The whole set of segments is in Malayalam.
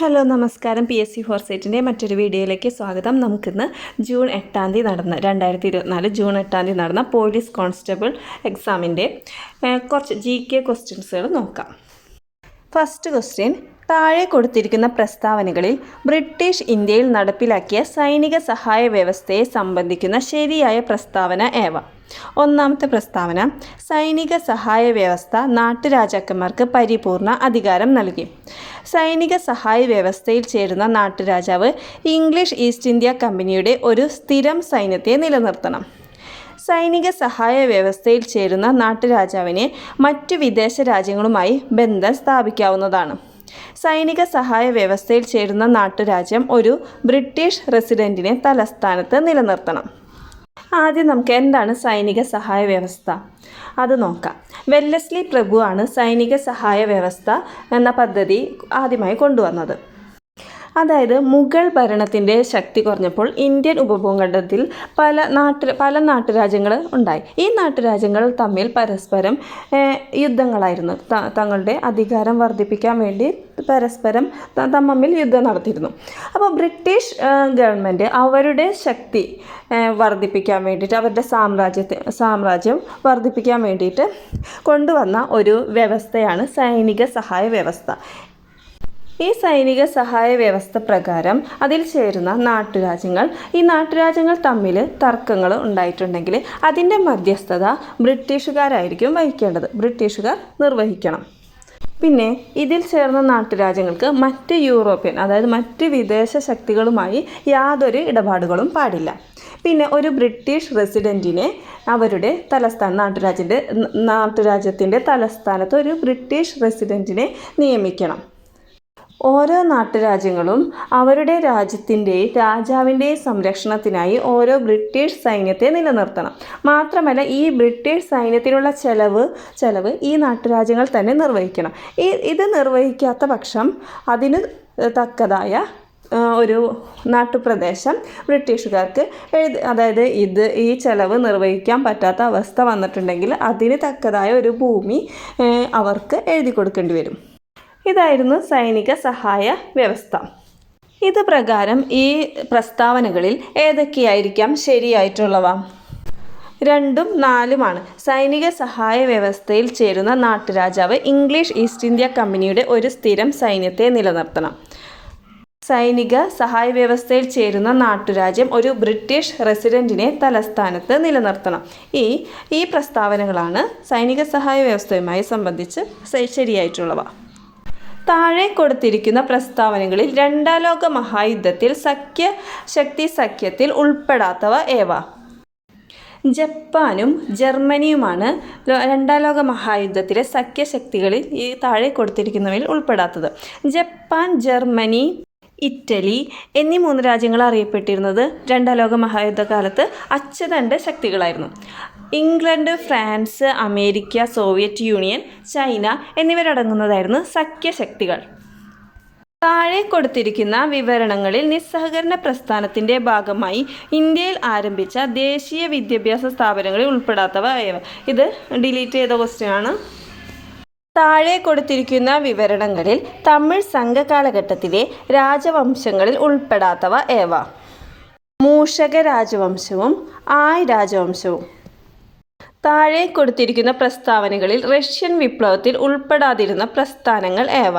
ഹലോ നമസ്കാരം. PSC ഫോർസൈറ്റിൻ്റെ മറ്റൊരു വീഡിയോയിലേക്ക് സ്വാഗതം. നമുക്കിന്ന് ജൂൺ 8 നടന്ന 2024 ജൂൺ 8 നടന്ന പോലീസ് കോൺസ്റ്റബിൾ എക്സാമിൻ്റെ കുറച്ച് GK ക്വസ്റ്റ്യൻസുകൾ നോക്കാം. ഫസ്റ്റ് ക്വസ്റ്റ്യൻ: താഴെ കൊടുത്തിരിക്കുന്ന പ്രസ്താവനകളിൽ ബ്രിട്ടീഷ് ഇന്ത്യയിൽ നടപ്പിലാക്കിയ സൈനിക സഹായ വ്യവസ്ഥയെ സംബന്ധിക്കുന്ന ശരിയായ പ്രസ്താവന ഏവ? ഒന്നാമത്തെ പ്രസ്താവന: സൈനിക സഹായ വ്യവസ്ഥ നാട്ടുരാജാക്കന്മാർക്ക് പരിപൂർണ അധികാരം നൽകി. സൈനിക സഹായ വ്യവസ്ഥയിൽ ചേരുന്ന നാട്ടുരാജാവ് ഇംഗ്ലീഷ് ഈസ്റ്റ് ഇന്ത്യ കമ്പനിയുടെ ഒരു സ്ഥിരം സൈന്യത്തെ നിലനിർത്തണം. സൈനിക സഹായ വ്യവസ്ഥയിൽ ചേരുന്ന നാട്ടുരാജാവിന് മറ്റു വിദേശ രാജ്യങ്ങളുമായി ബന്ധം സ്ഥാപിക്കാവുന്നതാണ്. സൈനിക സഹായ വ്യവസ്ഥയിൽ ചേരുന്ന നാട്ടുരാജ്യം ഒരു ബ്രിട്ടീഷ് റെസിഡൻറ്റിനെ തലസ്ഥാനത്ത് നിലനിർത്തണം. ആദ്യം നമുക്ക് എന്താണ് സൈനിക സഹായ വ്യവസ്ഥ അത് നോക്കാം. വെല്ലസ്ലി പ്രഭുവാണ് സൈനിക സഹായ വ്യവസ്ഥ എന്ന പദ്ധതി ആദ്യമായി കൊണ്ടുവന്നത്. അതായത് മുഗൾ ഭരണത്തിൻ്റെ ശക്തി കുറഞ്ഞപ്പോൾ ഇന്ത്യൻ ഉപഭൂഖണ്ഡത്തിൽ പല നാട്ടുരാജ്യങ്ങൾ ഉണ്ടായി. ഈ നാട്ടുരാജ്യങ്ങൾ തമ്മിൽ പരസ്പരം യുദ്ധങ്ങളായിരുന്നു. തങ്ങളുടെ അധികാരം വർദ്ധിപ്പിക്കാൻ വേണ്ടി പരസ്പരം തമ്മിൽ യുദ്ധം നടത്തിയിരുന്നു. അപ്പോൾ ബ്രിട്ടീഷ് ഗവൺമെൻറ് അവരുടെ ശക്തി വർദ്ധിപ്പിക്കാൻ വേണ്ടിയിട്ട്, അവരുടെ സാമ്രാജ്യം വർദ്ധിപ്പിക്കാൻ വേണ്ടിയിട്ട് കൊണ്ടുവന്ന ഒരു വ്യവസ്ഥയാണ് സൈനിക സഹായ വ്യവസ്ഥ. ഈ സൈനിക സഹായ വ്യവസ്ഥ പ്രകാരം അതിൽ ചേരുന്ന നാട്ടുരാജ്യങ്ങൾ തമ്മിൽ തർക്കങ്ങൾ ഉണ്ടായിട്ടുണ്ടെങ്കിൽ അതിൻ്റെ മധ്യസ്ഥത ബ്രിട്ടീഷുകാരായിരിക്കും വഹിക്കേണ്ടത്, ബ്രിട്ടീഷുകാർ നിർവഹിക്കണം. പിന്നെ ഇതിൽ ചേർന്ന നാട്ടുരാജ്യങ്ങൾക്ക് മറ്റ് യൂറോപ്യൻ, അതായത് മറ്റ് വിദേശ ശക്തികളുമായി യാതൊരു ഇടപാടുകളും പാടില്ല. പിന്നെ ഒരു ബ്രിട്ടീഷ് റെസിഡൻറ്റിനെ അവരുടെ നാട്ടുരാജ്യത്തിൻ്റെ തലസ്ഥാനത്ത് ഒരു ബ്രിട്ടീഷ് റെസിഡൻറ്റിനെ നിയമിക്കണം. ഓരോ നാട്ടുരാജ്യങ്ങളും അവരുടെ രാജാവിൻ്റെയും സംരക്ഷണത്തിനായി ഓരോ ബ്രിട്ടീഷ് സൈന്യത്തെ നിലനിർത്തണം. മാത്രമല്ല ഈ ബ്രിട്ടീഷ് സൈന്യത്തിനുള്ള ചെലവ് ഈ നാട്ടുരാജ്യങ്ങൾ തന്നെ നിർവഹിക്കണം. ഇത് നിർവഹിക്കാത്ത പക്ഷം അതിന് തക്കതായ ഒരു നാട്ടുപ്രദേശം ബ്രിട്ടീഷുകാർക്ക് അതായത് ഈ ചെലവ് നിർവഹിക്കാൻ പറ്റാത്ത അവസ്ഥ വന്നിട്ടുണ്ടെങ്കിൽ അതിന് തക്കതായ ഒരു ഭൂമി അവർക്ക് എഴുതി കൊടുക്കേണ്ടി വരും. ഇതായിരുന്നു സൈനിക സഹായ വ്യവസ്ഥ. ഇത് പ്രകാരം ഈ പ്രസ്താവനകളിൽ ഏതൊക്കെയായിരിക്കാം ശരിയായിട്ടുള്ളവ? 2ഉം 4ഉമാണ്. സൈനിക സഹായ വ്യവസ്ഥയിൽ ചേരുന്ന നാട്ടുരാജാവ് ഇംഗ്ലീഷ് ഈസ്റ്റ് ഇന്ത്യ കമ്പനിയുടെ ഒരു സ്ഥിരം സൈന്യത്തെ നിലനിർത്തണം. സൈനിക സഹായ വ്യവസ്ഥയിൽ ചേരുന്ന നാട്ടുരാജ്യം ഒരു ബ്രിട്ടീഷ് റെസിഡൻറ്റിനെ തലസ്ഥാനത്ത് നിലനിർത്തണം. ഈ പ്രസ്താവനകളാണ് സൈനിക സഹായ വ്യവസ്ഥയുമായി സംബന്ധിച്ച് ശരിയായിട്ടുള്ളവ. താഴെ കൊടുത്തിരിക്കുന്ന പ്രസ്താവനകളിൽ രണ്ടാം ലോക മഹായുദ്ധത്തിൽ സഖ്യത്തിൽ ഉൾപ്പെടാത്തവ ഏവ? ജപ്പാനും ജർമ്മനിയുമാണ് രണ്ടാം ലോക മഹായുദ്ധത്തിലെ സഖ്യശക്തികളിൽ ഈ താഴെ കൊടുത്തിരിക്കുന്നവയിൽ ഉൾപ്പെടാത്തത്. ജപ്പാൻ, ജർമ്മനി, ഇറ്റലി എന്നീ 3 രാജ്യങ്ങൾ അറിയപ്പെട്ടിരുന്നത് രണ്ടാം ലോക മഹായുദ്ധകാലത്ത് അച്ചുതണ്ട് ശക്തികളായിരുന്നു. England, France, America, Soviet Union, China എന്നിവരടങ്ങുന്നതായിരുന്നു സഖ്യശക്തികൾ. താഴെ കൊടുത്തിരിക്കുന്ന വിവരണങ്ങളിൽ നിസ്സഹകരണ പ്രസ്ഥാനത്തിൻ്റെ ഭാഗമായി ഇന്ത്യയിൽ ആരംഭിച്ച ദേശീയ വിദ്യാഭ്യാസ സ്ഥാപനങ്ങളിൽ ഉൾപ്പെടാത്തവ ഏവ? ഇത് ഡിലീറ്റ് ചെയ്ത ക്വസ്റ്റ്യനാണ്. താഴെ കൊടുത്തിരിക്കുന്ന വിവരണങ്ങളിൽ തമിഴ് സംഘകാലഘട്ടത്തിലെ രാജവംശങ്ങളിൽ ഉൾപ്പെടാത്തവ ഏവ? മൂഷക രാജവംശവും ആയ് രാജവംശവും. താഴെ കൊടുത്തിരിക്കുന്ന പ്രസ്താവനകളിൽ റഷ്യൻ വിപ്ലവത്തിൽ ഉൾപ്പെടാതിരുന്ന പ്രസ്ഥാനങ്ങൾ ഏവ?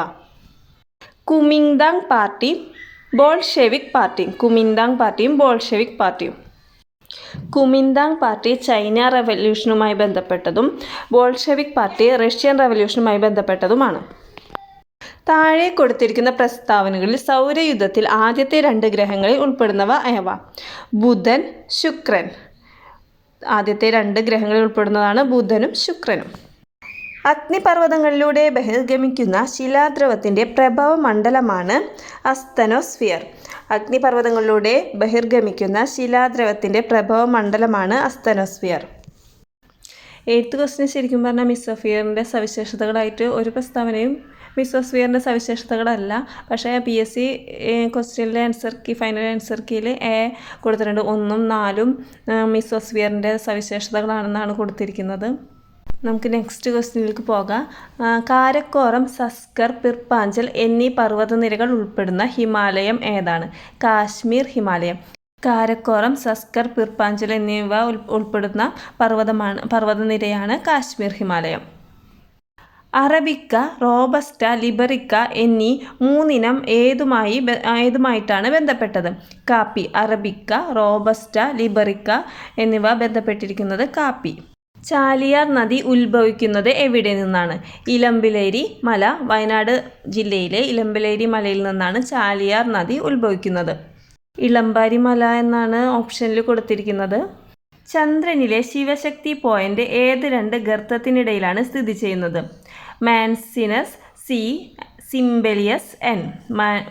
കുമിങ്താങ് പാർട്ടിയും ബോൾഷെവിക് പാർട്ടിയും. കുമിന്താങ് പാർട്ടി ചൈന റവല്യൂഷനുമായി ബന്ധപ്പെട്ടതും ബോൾഷെവിക് പാർട്ടി റഷ്യൻ റവല്യൂഷനുമായി ബന്ധപ്പെട്ടതുമാണ്. താഴെ കൊടുത്തിരിക്കുന്ന പ്രസ്താവനകളിൽ സൗരയുദ്ധത്തിൽ ആദ്യത്തെ 2 ഗ്രഹങ്ങളിൽ ഉൾപ്പെടുന്നവ ഏവ? ബുധൻ, ശുക്രൻ. ആദ്യത്തെ 2 ഗ്രഹങ്ങളിൽ ഉൾപ്പെടുന്നതാണ് ബുധനും ശുക്രനും. അഗ്നിപർവ്വതങ്ങളിലൂടെ ബഹിർഗമിക്കുന്ന ശിലാദ്രവത്തിൻ്റെ പ്രഭവമണ്ഡലമാണ് അസ്തനോസ്ഫിയർ. അഗ്നിപർവ്വതങ്ങളിലൂടെ ബഹിർഗമിക്കുന്ന ശിലാദ്രവത്തിൻ്റെ പ്രഭവമണ്ഡലമാണ് അസ്തനോസ്ഫിയർ. 8th ക്വസ്റ്റ്യൻ ശരിക്കും പറഞ്ഞാൽ മിസോസ്ഫിയറിൻ്റെ സവിശേഷതകളായിട്ട് ഒരു പ്രസ്താവനയും മിസോസ്ഫിയറിൻ്റെ സവിശേഷതകളല്ല. പക്ഷേ PSC ക്വസ്റ്റ്യനിലെ ഫൈനൽ ആൻസർ കീയിൽ കൊടുത്തിട്ടുണ്ട്. 1ഉം 4ഉം മിസോസ്ഫിയറിൻ്റെ സവിശേഷതകളാണെന്നാണ് കൊടുത്തിരിക്കുന്നത്. നമുക്ക് നെക്സ്റ്റ് ക്വസ്റ്റ്യനിലേക്ക് പോകാം. കാരക്കോറം, സസ്കർ, പിർപ്പാഞ്ചൽ എന്നീ പർവ്വതനിരകൾ ഉൾപ്പെടുന്ന ഹിമാലയം ഏതാണ്? കാശ്മീർ ഹിമാലയം. കാരക്കോറം, സസ്കർ, പിർപ്പാഞ്ചൽ എന്നിവ ഉൾപ്പെടുന്ന പർവ്വതനിരയാണ് കാശ്മീർ ഹിമാലയം. അറബിക്ക, റോബസ്റ്റ, ലിബറിക്ക എന്നീ മൂന്നിനം ഏതുമായിട്ടാണ് ബന്ധപ്പെട്ടത്? കാപ്പി. അറബിക്ക, റോബസ്റ്റ, ലിബറിക്ക എന്നിവ ബന്ധപ്പെട്ടിരിക്കുന്നത് കാപ്പി. ചാലിയാർ നദി ഉത്ഭവിക്കുന്നത് എവിടെ നിന്നാണ്? ഇലമ്പിലേരി മല. വയനാട് ജില്ലയിലെ ഇലമ്പിലേരി മലയിൽ നിന്നാണ് ചാലിയാർ നദി ഉത്ഭവിക്കുന്നത്. ഇളമ്പാരി മല എന്നാണ് ഓപ്ഷനിൽ കൊടുത്തിരിക്കുന്നത്. ചന്ദ്രനിലെ ശിവശക്തി പോയിന്റ് ഏത് രണ്ട് ഗർത്തത്തിനിടയിലാണ് സ്ഥിതി ചെയ്യുന്നത്? Manzinus C, Simpelius N.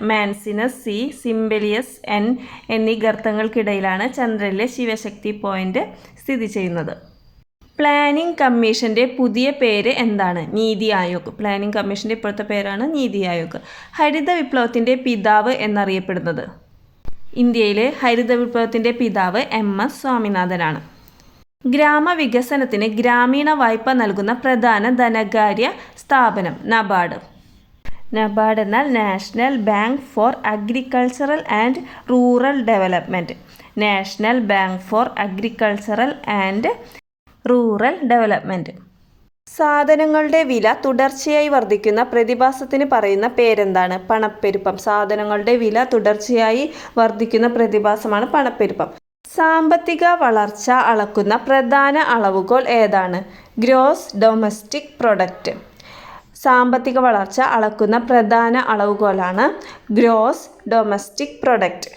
Manzinus C, Simpelius N എന്നീ ഗർത്തങ്ങൾക്കിടയിലാണ് ചന്ദ്രനിലെ ശിവശക്തി പോയിന്റ് സ്ഥിതി ചെയ്യുന്നത്. പ്ലാനിംഗ് കമ്മീഷൻ്റെ പുതിയ പേര് എന്താണ്? നീതി ആയോഗ്. പ്ലാനിംഗ് കമ്മീഷൻ്റെ ഇപ്പോഴത്തെ പേരാണ് നീതി ആയോഗ്. ഹരിത വിപ്ലവത്തിൻ്റെ പിതാവ് എന്നറിയപ്പെടുന്നത്? ഇന്ത്യയിലെ ഹരിത വിപ്ലവത്തിൻ്റെ പിതാവ് MS സ്വാമിനാഥനാണ്. ഗ്രാമവികസനത്തിന് ഗ്രാമീണ വായ്പ നൽകുന്ന പ്രധാന ധനകാര്യ സ്ഥാപനം? നബാർഡ്. നബാർഡ് എന്നാൽ national bank for agricultural and rural development. National bank for agricultural and rural development. സാധനങ്ങളുടെ വില തുടർച്ചയായി വർദ്ധിക്കുന്ന പ്രതിഭാസത്തിന് പറയുന്ന പേരെന്താണ്? പണപ്പെരുപ്പം. സാധനങ്ങളുടെ വില തുടർച്ചയായി വർദ്ധിക്കുന്ന പ്രതിഭാസമാണ് പണപ്പെരുപ്പം. സാമ്പത്തിക വളർച്ച അളക്കുന്ന പ്രധാന അളവുകോൽ ഏതാണ്? Gross domestic product. സാമ്പത്തിക വളർച്ച അളക്കുന്ന പ്രധാന അളവുകോലാണ് gross domestic product.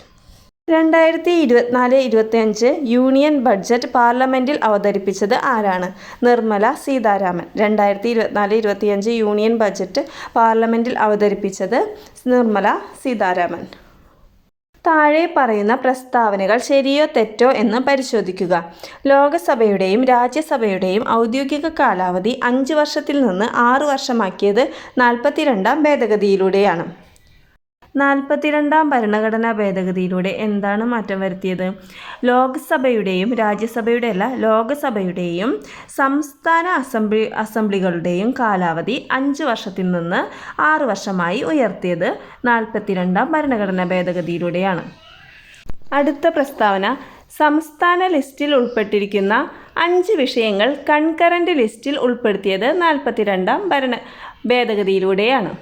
2024-25 union budget പാർലമെൻറ്റിൽ അവതരിപ്പിച്ചത് ആരാണ്? നിർമ്മല സീതാരാമൻ. 2024-25 യൂണിയൻ ബഡ്ജറ്റ് പാർലമെൻറ്റിൽ അവതരിപ്പിച്ചത് നിർമ്മല സീതാരാമൻ. താഴെ പറയുന്ന പ്രസ്താവനകൾ ശരിയോ തെറ്റോ എന്ന് പരിശോധിക്കുക. ലോകസഭയുടെയും രാജ്യസഭയുടെയും ഔദ്യോഗിക കാലാവധി 5 വർഷത്തിൽ നിന്ന് 6 വർഷമാക്കിയത് 42ാം ഭേദഗതിയിലൂടെയാണ്. 42ാം ഭരണഘടനാ ഭേദഗതിയിലൂടെ എന്താണ് മാറ്റം വരുത്തിയത്? ലോക്സഭയുടെയും ലോകസഭയുടെയും സംസ്ഥാന അസംബ്ലികളുടെയും കാലാവധി 5 വർഷത്തിൽ നിന്ന് 6 വർഷമായി ഉയർത്തിയത് 42ാം ഭരണഘടനാ ഭേദഗതിയിലൂടെയാണ്. അടുത്ത പ്രസ്താവന: സംസ്ഥാന ലിസ്റ്റിൽ ഉൾപ്പെട്ടിരിക്കുന്ന 5 വിഷയങ്ങൾ കൺകറന്റ് ലിസ്റ്റിൽ ഉൾപ്പെടുത്തിയത് 42ാം ഭേദഗതിയിലൂടെയാണ്.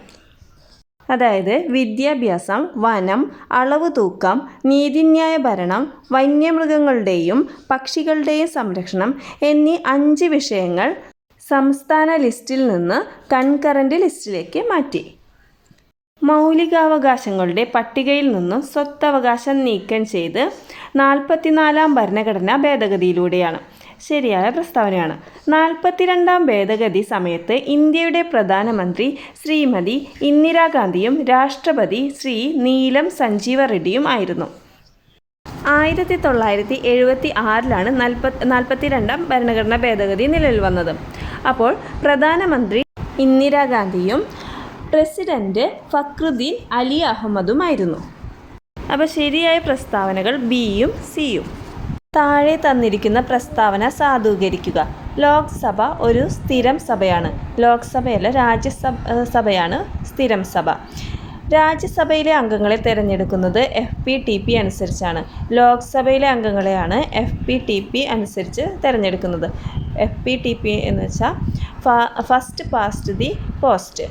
അതായത് വിദ്യാഭ്യാസം, വനം, അളവ് തൂക്കം, നീതിന്യായ ഭരണം, വന്യമൃഗങ്ങളുടെയും പക്ഷികളുടെയും സംരക്ഷണം എന്നീ 5 വിഷയങ്ങൾ സംസ്ഥാന ലിസ്റ്റിൽ നിന്ന് കൺകറന്റ് ലിസ്റ്റിലേക്ക് മാറ്റി. മൗലികാവകാശങ്ങളുടെ പട്ടികയിൽ നിന്നും സ്വത്തവകാശം നീക്കം ചെയ്ത് 44ാം ഭരണഘടനാ ഭേദഗതിയിലൂടെയാണ്. ശരിയായ പ്രസ്താവനയാണ്. 42ാം ഭേദഗതി സമയത്ത് ഇന്ത്യയുടെ പ്രധാനമന്ത്രി ശ്രീമതി ഇന്ദിരാഗാന്ധിയും രാഷ്ട്രപതി ശ്രീ നീലം സഞ്ജീവ റെഡ്ഡിയും ആയിരുന്നു. 1976-ലാണ് 42ാം ഭരണഘടനാ ഭേദഗതി നിലവിൽ വന്നത്. അപ്പോൾ പ്രധാനമന്ത്രി ഇന്ദിരാഗാന്ധിയും പ്രസിഡന്റ് ഫക്രുദ്ദീൻ അലി അഹമ്മദുമായിരുന്നു. അപ്പോൾ ശരിയായ പ്രസ്താവനകൾ ബിയും സിയും. താഴെ തന്നിരിക്കുന്ന പ്രസ്താവന സാധൂകരിക്കുക. ലോക്സഭ ഒരു സ്ഥിരം സഭയാണ്. ലോക്സഭയല്ല, രാജ്യസഭയാണ് സ്ഥിരം സഭ. രാജ്യസഭയിലെ അംഗങ്ങളെ തിരഞ്ഞെടുക്കുന്നത് FPTP അനുസരിച്ചാണ്. ലോക്സഭയിലെ അംഗങ്ങളെയാണ് FPTP അനുസരിച്ച് തിരഞ്ഞെടുക്കുന്നത്. FPTP എന്ന് വെച്ചാൽ ഫസ്റ്റ് പാസ്റ്റ് ദി പോസ്റ്റ്.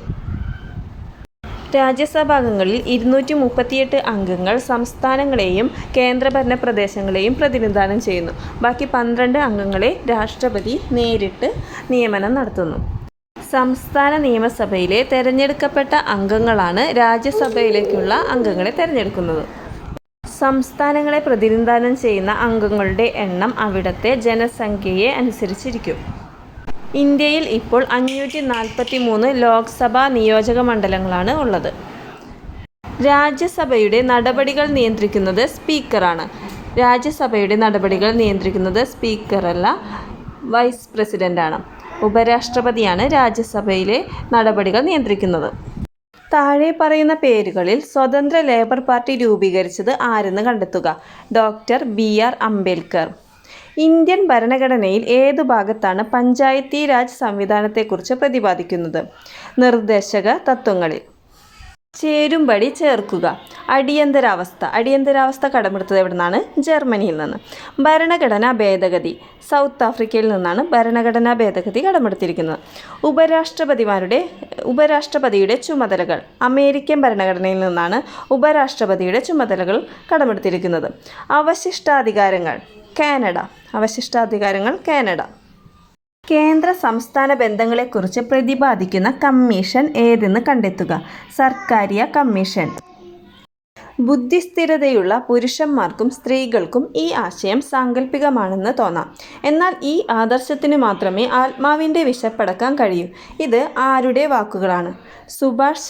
രാജ്യസഭാംഗങ്ങളിൽ 238 അംഗങ്ങൾ സംസ്ഥാനങ്ങളെയും കേന്ദ്രഭരണ പ്രദേശങ്ങളെയും പ്രതിനിധാനം ചെയ്യുന്നു. ബാക്കി 12 അംഗങ്ങളെ രാഷ്ട്രപതി നേരിട്ട് നിയമനം നടത്തുന്നു. സംസ്ഥാന നിയമസഭയിലെ തിരഞ്ഞെടുക്കപ്പെട്ട അംഗങ്ങളാണ് രാജ്യസഭയിലേക്കുള്ള അംഗങ്ങളെ തിരഞ്ഞെടുക്കുന്നത്. സംസ്ഥാനങ്ങളെ പ്രതിനിധാനം ചെയ്യുന്ന അംഗങ്ങളുടെ എണ്ണം അവിടുത്തെ ജനസംഖ്യയെ അനുസരിച്ചിരിക്കും. ഇന്ത്യയിൽ ഇപ്പോൾ 543 ലോക്സഭാ നിയോജക മണ്ഡലങ്ങളാണ് ഉള്ളത്. രാജ്യസഭയുടെ നടപടികൾ നിയന്ത്രിക്കുന്നത് സ്പീക്കറാണ്. രാജ്യസഭയുടെ നടപടികൾ നിയന്ത്രിക്കുന്നത് സ്പീക്കറല്ല, വൈസ് പ്രസിഡൻ്റാണ്. ഉപരാഷ്ട്രപതിയാണ് രാജ്യസഭയിലെ നടപടികൾ നിയന്ത്രിക്കുന്നത്. താഴെ പറയുന്ന പേരുകളിൽ സ്വതന്ത്ര ലേബർ പാർട്ടി രൂപീകരിച്ചത് ആരെന്ന് കണ്ടെത്തുക. Doctor BR Ambedkar. ഇന്ത്യൻ ഭരണഘടനയിൽ ഏതു ഭാഗത്താണ് പഞ്ചായത്തി രാജ് സംവിധാനത്തെക്കുറിച്ച് പ്രതിപാദിക്കുന്നത്? നിർദ്ദേശക തത്വങ്ങളിൽ. ചേരുംപടി ചേർക്കുക. അടിയന്തരാവസ്ഥ കടമെടുത്തത് എവിടെ നിന്നാണ്? ജർമ്മനിയിൽ നിന്ന്. ഭരണഘടനാ ഭേദഗതി. സൗത്ത് ആഫ്രിക്കയിൽ നിന്നാണ് ഭരണഘടനാ ഭേദഗതി കടമെടുത്തിരിക്കുന്നത്. ഉപരാഷ്ട്രപതിയുടെ ചുമതലകൾ. അമേരിക്കൻ ഭരണഘടനയിൽ നിന്നാണ് ഉപരാഷ്ട്രപതിയുടെ ചുമതലകൾ കടമെടുത്തിരിക്കുന്നത്. അവശിഷ്ടാധികാരങ്ങൾ. കാനഡ. കേന്ദ്ര സംസ്ഥാന ബന്ധങ്ങളെക്കുറിച്ച് പ്രതിപാദിക്കുന്ന കമ്മീഷൻ ഏതെന്ന് കണ്ടെത്തുക. സർക്കാരിയ കമ്മീഷൻ. ബുദ്ധിസ്ഥിരതയുള്ള പുരുഷന്മാർക്കും സ്ത്രീകൾക്കും ഈ ആശയം സാങ്കല്പികമാണെന്ന് തോന്നാം. എന്നാൽ ഈ ആദർശത്തിന് മാത്രമേ ആത്മാവിൻ്റെ വിശപ്പടക്കാൻ കഴിയൂ. ഇത് ആരുടെ വാക്കുകളാണ്? സുഭാഷ്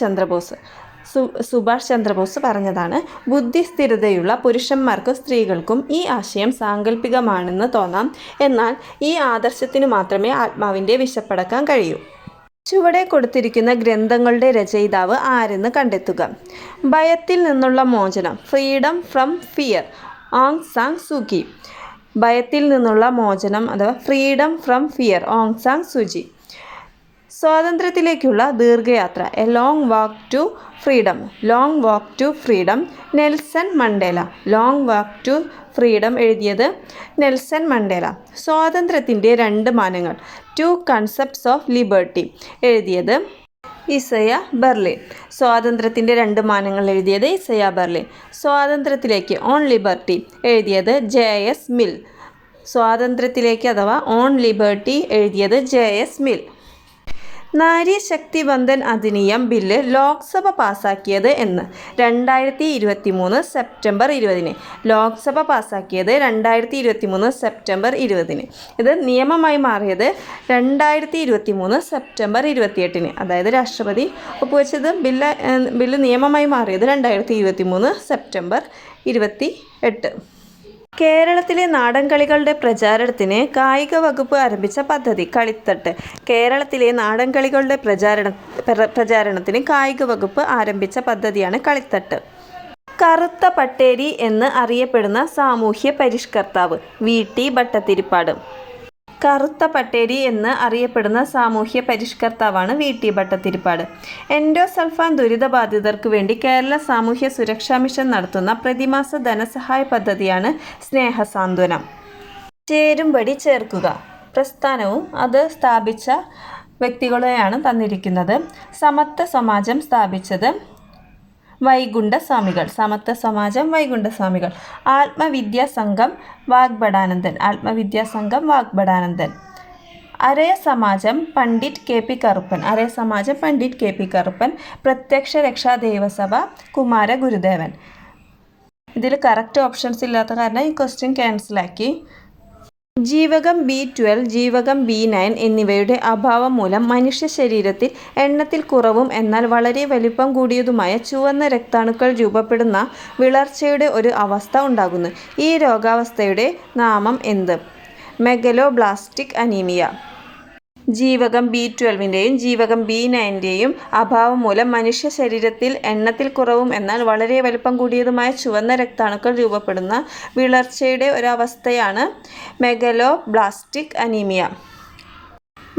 ചന്ദ്രബോസ് പറഞ്ഞതാണ്. ബുദ്ധിസ്ഥിരതയുള്ള പുരുഷന്മാർക്കും സ്ത്രീകൾക്കും ഈ ആശയം സാങ്കല്പികമാണെന്ന് തോന്നാം. എന്നാൽ ഈ ആദർശത്തിന് മാത്രമേ ആത്മാവിൻ്റെ വിശപ്പടക്കാൻ കഴിയൂ. ചുവടെ കൊടുത്തിരിക്കുന്ന ഗ്രന്ഥങ്ങളുടെ രചയിതാവ് ആരെന്ന് കണ്ടെത്തുക. ഭയത്തിൽ നിന്നുള്ള മോചനം. Freedom from fear. Aung San Suu Kyi. ഭയത്തിൽ നിന്നുള്ള മോചനം അഥവാ freedom from fear. Aung San Suu Kyi. സ്വാതന്ത്ര്യത്തിലേക്കുള്ള ദീർഘയാത്ര. A long walk to freedom. Nelson Mandela. Long walk to freedom എഴുതിയത് നെൽസൺ മണ്ടേല. സ്വാതന്ത്ര്യത്തിൻ്റെ 2 മാനങ്ങൾ. 2 കൺസെപ്റ്റ്സ് ഓഫ് ലിബർട്ടി എഴുതിയത് ഇസയ ബെർലിൻ. സ്വാതന്ത്ര്യത്തിൻ്റെ 2 മാനങ്ങൾ എഴുതിയത് ഇസയ ബെർലിൻ. സ്വാതന്ത്ര്യത്തിലേക്ക് ഓൺ ലിബർട്ടി എഴുതിയത് JS മിൽ. സ്വാതന്ത്ര്യത്തിലേക്ക് അഥവാ ഓൺ ലിബർട്ടി എഴുതിയത് JS mill. Nari Shakti Vandan Adhiniyam bill Lok Sabha പാസാക്കിയത് എന്ന്? 2023 സെപ്റ്റംബർ 20. ലോക്സഭ പാസാക്കിയത് 2023 സെപ്റ്റംബർ 20. ഇത് നിയമമായി മാറിയത് 2023 സെപ്റ്റംബർ 28. അതായത് രാഷ്ട്രപതി ഒപ്പുവെച്ചത് ബില്ല് നിയമമായി മാറിയത് 2023 സെപ്റ്റംബർ 28. കേരളത്തിലെ നാടൻകളികളുടെ പ്രചാരണത്തിന് കായിക വകുപ്പ് ആരംഭിച്ച പദ്ധതി. കളിത്തട്ട്. കേരളത്തിലെ നാടൻകളികളുടെ പ്രചാരണത്തിന് കായിക വകുപ്പ് ആരംഭിച്ച പദ്ധതിയാണ് കളിത്തട്ട്. കറുത്ത പട്ടേരി എന്ന് അറിയപ്പെടുന്ന സാമൂഹ്യ പരിഷ്കർത്താവ്. VT ഭട്ടതിരിപ്പാട്. കറുത്ത പട്ടേരി എന്ന് അറിയപ്പെടുന്ന സാമൂഹ്യ പരിഷ്കർത്താവാണ് VT ഭട്ടതിരിപ്പാട്. എൻഡോസൾഫാൻ ദുരിതബാധിതർക്ക് വേണ്ടി കേരള സാമൂഹ്യ സുരക്ഷാ മിഷൻ നടത്തുന്ന പ്രതിമാസ ധനസഹായ പദ്ധതിയാണ് സ്നേഹസാന്ത്വനം. ചേരുംപടി ചേർക്കുക. പ്രസ്ഥാനവും അത് സ്ഥാപിച്ച വ്യക്തികളെയാണ് തന്നിരിക്കുന്നത്. സമത്വ സമാജം സ്ഥാപിച്ചത് വൈകുണ്ഠസ്വാമികൾ. ആത്മവിദ്യാസംഘം വാഗ്ഭടാനന്ദൻ. അരയ സമാജം പണ്ഡിറ്റ് KP കറുപ്പൻ. പ്രത്യക്ഷ രക്ഷാ ദേവസഭ കുമാര ഗുരുദേവൻ. ഇതിൽ കറക്റ്റ് ഓപ്ഷൻസ് ഇല്ലാത്ത കാരണം ഈ ക്വസ്റ്റ്യൻ ക്യാൻസലാക്കി. ജീവകം B12, ജീവകം B9 എന്നിവയുടെ അഭാവം മൂലം മനുഷ്യ ശരീരത്തിൽ എണ്ണത്തിൽ കുറവും എന്നാൽ വളരെ വലിപ്പം കൂടിയതുമായ ചുവന്ന രക്താണുക്കൾ രൂപപ്പെടുന്ന വിളർച്ചയുടെ ഒരു അവസ്ഥ ഉണ്ടാകുന്നു. ഈ രോഗാവസ്ഥയുടെ നാമം എന്ത്? Megaloblastic anaemia. ജീവകം B12ൻ്റെയും ജീവകം B9ൻ്റെയും അഭാവം മൂലം മനുഷ്യ ശരീരത്തിൽ എണ്ണത്തിൽ കുറവും എന്നാൽ വളരെ വലിപ്പം കൂടിയതുമായ ചുവന്ന രക്താണുക്കൾ രൂപപ്പെടുന്ന വിളർച്ചയുടെ ഒരവസ്ഥയാണ് മെഗലോബ്ലാസ്റ്റിക് അനീമിയ.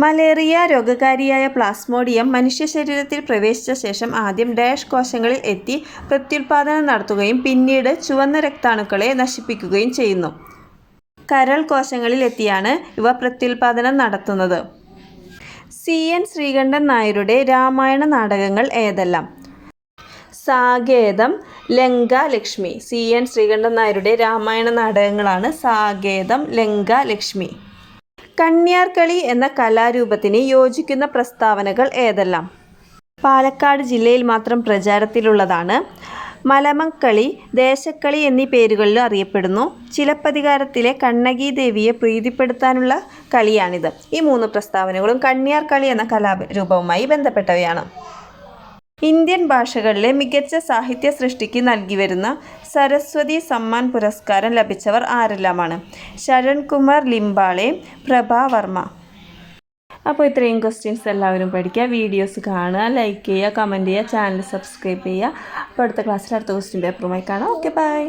മലേറിയ രോഗകാരിയായ പ്ലാസ്മോഡിയം മനുഷ്യ ശരീരത്തിൽ പ്രവേശിച്ച ശേഷം ആദ്യം ഡാഷ് കോശങ്ങളിൽ എത്തി പ്രത്യുൽപാദനം നടത്തുകയും പിന്നീട് ചുവന്ന രക്താണുക്കളെ നശിപ്പിക്കുകയും ചെയ്യുന്നു. കരൾ കോശങ്ങളിൽ എത്തിയാണ് ഇവ പ്രത്യുൽപാദനം നടത്തുന്നത്. CN ശ്രീകണ്ഠൻ നായരുടെ രാമായണ നാടകങ്ങൾ ഏതെല്ലാം? സാകേതം, ലങ്കാലക്ഷ്മി. CN ശ്രീകണ്ഠൻ നായരുടെ രാമായണ നാടകങ്ങളാണ് സാകേതം, ലങ്കാലക്ഷ്മി. കണ്യാർകളി എന്ന കലാരൂപത്തിന് യോജിക്കുന്ന പ്രസ്താവനകൾ ഏതെല്ലാം? പാലക്കാട് ജില്ലയിൽ മാത്രം പ്രചാരത്തിലുള്ളതാണ്. മലമക്കളി, ദേശക്കളി എന്നീ പേരുകളിൽ അറിയപ്പെടുന്നു. ചിലപ്പതികാരത്തിലെ കണ്ണകി ദേവിയെ പ്രീതിപ്പെടുത്താനുള്ള കളിയാണിത്. ഈ 3 പ്രസ്താവനകളും കണ്യാർകളി എന്ന കലാരൂപവുമായി ബന്ധപ്പെട്ടവയാണ്. ഇന്ത്യൻ ഭാഷകളിലെ മികച്ച സാഹിത്യ സൃഷ്ടിക്ക് നൽകിവരുന്ന സരസ്വതി സമ്മാൻ പുരസ്കാരം ലഭിച്ചവർ ആരെല്ലാമാണ്? ശരൺകുമാർ ലിംബാളെ, പ്രഭാവർമ്മ. അപ്പോൾ ഇത്രയും ക്വസ്റ്റ്യൻസ് എല്ലാവരും പഠിക്കുക. വീഡിയോസ് കാണുക, ലൈക്ക് ചെയ്യുക, കമൻറ്റ് ചെയ്യുക, ചാനൽ സബ്സ്ക്രൈബ് ചെയ്യുക. അപ്പോൾ അടുത്ത ക്ലാസ്സിൽ അടുത്ത ക്വസ്റ്റ്യൻ പേപ്പറുമായി കാണാം. Okay, by.